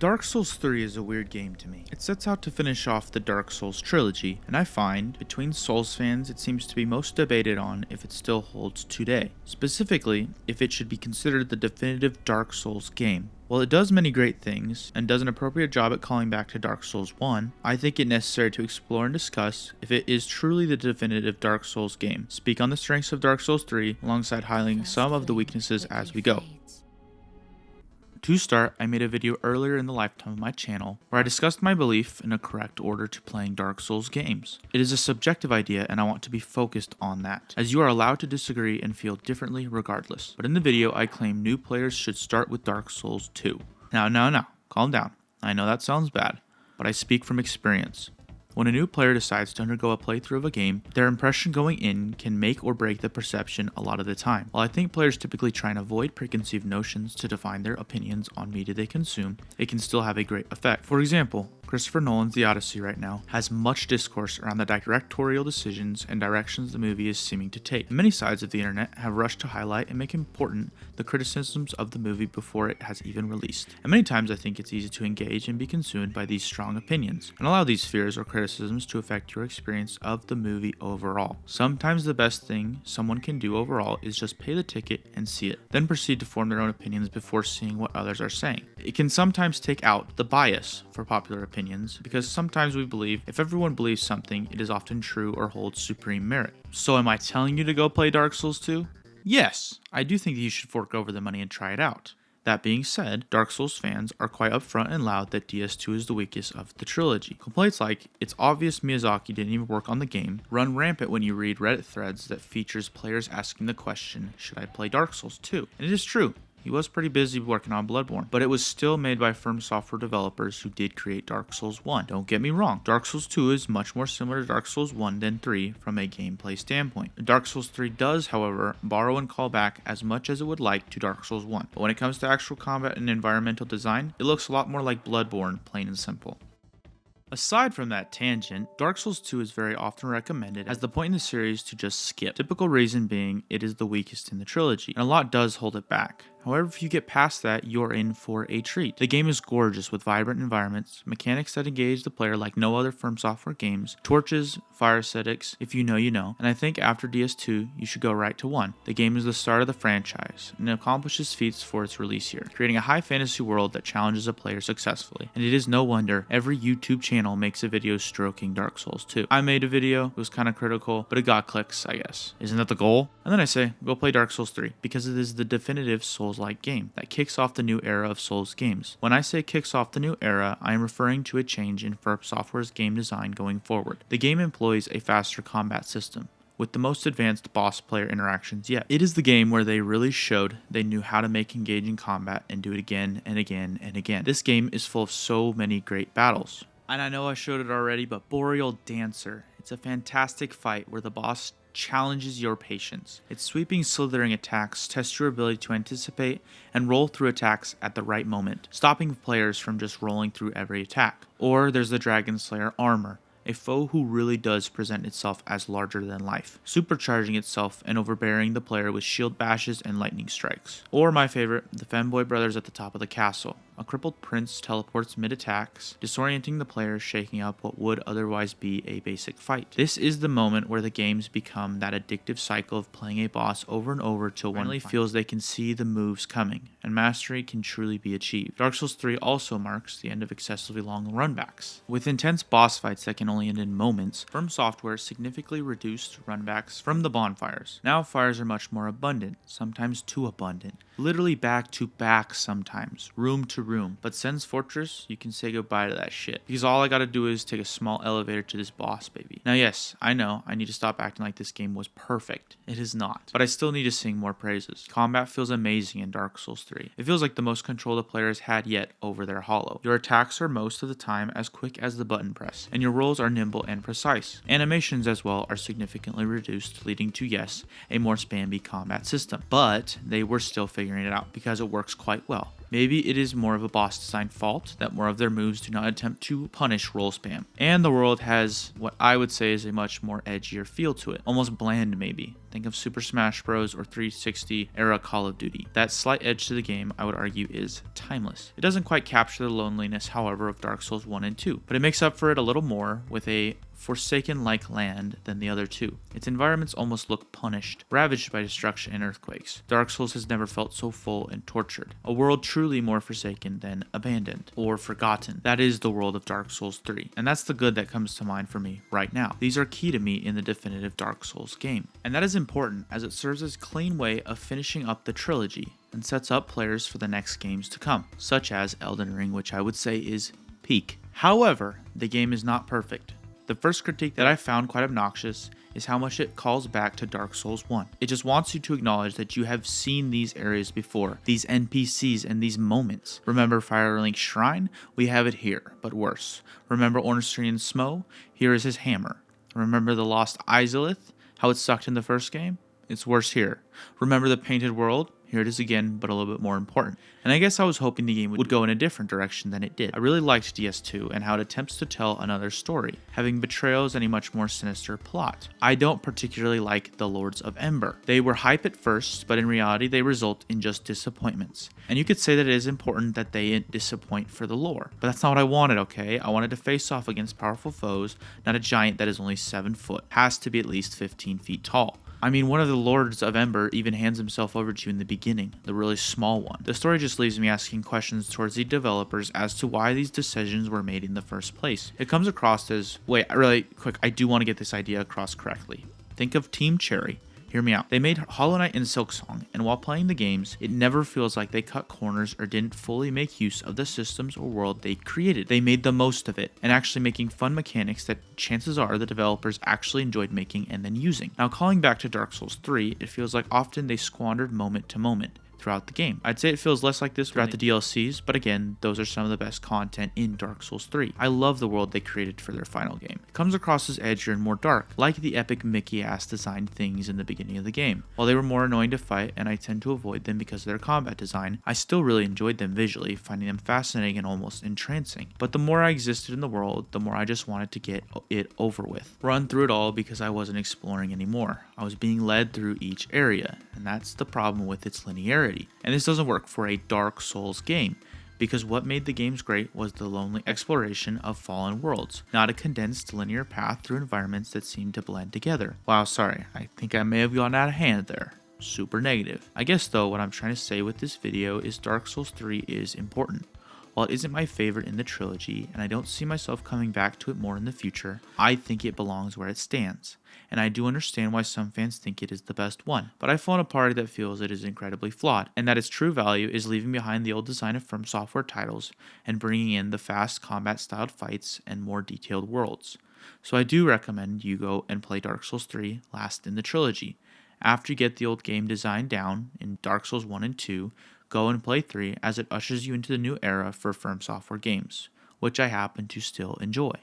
Dark Souls 3 is a weird game to me. It sets out to finish off the Dark Souls trilogy, and I find, between Souls fans, it seems to be most debated on if it still holds today. Specifically, if it should be considered the definitive Dark Souls game. While it does many great things, and does an appropriate job at calling back to Dark Souls 1, I think it necessary to explore and discuss if it is truly the definitive Dark Souls game, speak on the strengths of Dark Souls 3, alongside highlighting some of the weaknesses as we go. To start, I made a video earlier in the lifetime of my channel where I discussed my belief in a correct order to playing Dark Souls games. It is a subjective idea and I want to be focused on that, as you are allowed to disagree and feel differently regardless. But in the video, I claim new players should start with Dark Souls 2. Now, calm down. I know that sounds bad, but I speak from experience. When a new player decides to undergo a playthrough of a game, their impression going in can make or break the perception a lot of the time. While I think players typically try and avoid preconceived notions to define their opinions on media they consume, it can still have a great effect. For example, Christopher Nolan's The Odyssey right now has much discourse around the directorial decisions and directions the movie is seeming to take. Many sides of the internet have rushed to highlight and make important the criticisms of the movie before it has even released. And many times I think it's easy to engage and be consumed by these strong opinions, and allow these fears or criticisms to affect your experience of the movie overall. Sometimes the best thing someone can do overall is just pay the ticket and see it, then proceed to form their own opinions before seeing what others are saying. It can sometimes take out the bias for popular opinions, because sometimes we believe if everyone believes something, it is often true or holds supreme merit. So am I telling you to go play Dark Souls 2? Yes, I do think that you should fork over the money and try it out. That being said, Dark Souls fans are quite upfront and loud that DS2 is the weakest of the trilogy. Complaints like, "It's obvious Miyazaki didn't even work on the game," run rampant when you read Reddit threads that features players asking the question, should I play Dark Souls 2? And it is true. He was pretty busy working on Bloodborne, but it was still made by From Software developers who did create Dark Souls 1. Don't get me wrong, Dark Souls 2 is much more similar to Dark Souls 1 than 3 from a gameplay standpoint. Dark Souls 3 does, however, borrow and call back as much as it would like to Dark Souls 1, but when it comes to actual combat and environmental design, it looks a lot more like Bloodborne, plain and simple. Aside from that tangent, Dark Souls 2 is very often recommended as the point in the series to just skip. Typical reason being it is the weakest in the trilogy, and a lot does hold it back. However, if you get past that, you're in for a treat. The game is gorgeous with vibrant environments, mechanics that engage the player like no other From Software games, torches, fire aesthetics, if you know you know, and I think after DS2, you should go right to 1. The game is the start of the franchise, and it accomplishes feats for its release year, creating a high fantasy world that challenges a player successfully, and it is no wonder every YouTube channel makes a video stroking Dark Souls 2. I made a video, it was kind of critical, but it got clicks, I guess. Isn't that the goal? And then I say, go play Dark Souls 3, because it is the definitive Souls-like game that kicks off the new era of Souls games. When I say kicks off the new era, I am referring to a change in From Software's game design going forward. The game employs a faster combat system, with the most advanced boss player interactions yet. It is the game where they really showed they knew how to make engaging combat and do it again and again and again. This game is full of so many great battles. And I know I showed it already, but Boreal Dancer. It's a fantastic fight where the boss challenges your patience. Its sweeping, slithering attacks test your ability to anticipate and roll through attacks at the right moment, stopping players from just rolling through every attack. Or there's the Dragon Slayer armor, a foe who really does present itself as larger than life, supercharging itself and overbearing the player with shield bashes and lightning strikes. Or my favorite, the Femboy brothers at the top of the castle. A crippled prince teleports mid-attacks, disorienting the player, shaking up what would otherwise be a basic fight. This is the moment where the games become that addictive cycle of playing a boss over and over till one finally feels they can see the moves coming, and mastery can truly be achieved. Dark Souls 3 also marks the end of excessively long runbacks. With intense boss fights that can only end in moments, From Software significantly reduced runbacks from the bonfires. Now fires are much more abundant, sometimes too abundant. Literally back to back sometimes, room to room. But Sen's Fortress, you can say goodbye to that shit, because all I gotta do is take a small elevator to this boss, baby. Now yes, I know, I need to stop acting like this game was perfect. It is not. But I still need to sing more praises. Combat feels amazing in Dark Souls 3. It feels like the most control the player has had yet over their hollow. Your attacks are most of the time as quick as the button press, and your rolls are nimble and precise. Animations as well are significantly reduced, leading to, yes, a more spammy combat system. But they were still figuring it out because it works quite well. Maybe it is more of a boss design fault that more of their moves do not attempt to punish roll spam. And the world has what I would say is a much more edgier feel to it. Almost bland maybe. Think of Super Smash Bros. Or 360 era Call of Duty. That slight edge to the game, I would argue, is timeless. It doesn't quite capture the loneliness, however, of Dark Souls 1 and 2, but it makes up for it a little more with a Forsaken-like land than the other two. Its environments almost look punished, ravaged by destruction and earthquakes. Dark Souls has never felt so full and tortured. A world truly more forsaken than abandoned or forgotten. That is the world of Dark Souls 3, and that's the good that comes to mind for me right now. These are key to me in the definitive Dark Souls game, and that is important as it serves as a clean way of finishing up the trilogy and sets up players for the next games to come, such as Elden Ring, which I would say is peak. However, the game is not perfect. The first critique that I found quite obnoxious is how much it calls back to Dark Souls 1. It just wants you to acknowledge that you have seen these areas before, these NPCs and these moments. Remember Firelink's Shrine? We have it here, but worse. Remember Ornstein Smough? Here is his hammer. Remember the Lost Izalith? How it sucked in the first game? It's worse here. Remember the Painted World? Here it is again, but a little bit more important. And I guess I was hoping the game would go in a different direction than it did. I really liked DS2 and how it attempts to tell another story, having betrayals and a much more sinister plot. I don't particularly like the Lords of Ember. They were hype at first, but in reality they result in just disappointments. And you could say that it is important that they disappoint for the lore, but that's not what I wanted, okay? I wanted to face off against powerful foes, not a giant that is only 7 foot. Has to be at least 15 feet tall. I mean, one of the Lords of Ember even hands himself over to you in the beginning, the really small one. The story just leaves me asking questions towards the developers as to why these decisions were made in the first place. It comes across as, wait, really quick, I do want to get this idea across correctly. Think of Team Cherry. Hear me out. They made Hollow Knight and Silksong, and while playing the games, it never feels like they cut corners or didn't fully make use of the systems or world they created. They made the most of it, and actually making fun mechanics that chances are the developers actually enjoyed making and then using. Now, calling back to Dark Souls 3, it feels like often they squandered moment to moment throughout the game. I'd say it feels less like this throughout the DLCs, but again, those are some of the best content in Dark Souls 3. I love the world they created for their final game. It comes across as edgier and more dark, like the epic Mickey-ass designed things in the beginning of the game. While they were more annoying to fight, and I tend to avoid them because of their combat design, I still really enjoyed them visually, finding them fascinating and almost entrancing. But the more I existed in the world, the more I just wanted to get it over with. Run through it all because I wasn't exploring anymore. I was being led through each area, and that's the problem with its linearity. And this doesn't work for a Dark Souls game, because what made the games great was the lonely exploration of fallen worlds, not a condensed linear path through environments that seemed to blend together. Wow, sorry, I think I may have gone out of hand there. Super negative. I guess though what I'm trying to say with this video is Dark Souls 3 is important. While it isn't my favorite in the trilogy, and I don't see myself coming back to it more in the future, I think it belongs where it stands. And I do understand why some fans think it is the best one, but I fall in a party that feels it is incredibly flawed, and that its true value is leaving behind the old design of From Software titles and bringing in the fast combat-styled fights and more detailed worlds. So I do recommend you go and play Dark Souls 3 last in the trilogy. After you get the old game design down in Dark Souls 1 and 2, go and play 3 as it ushers you into the new era for From Software games, which I happen to still enjoy.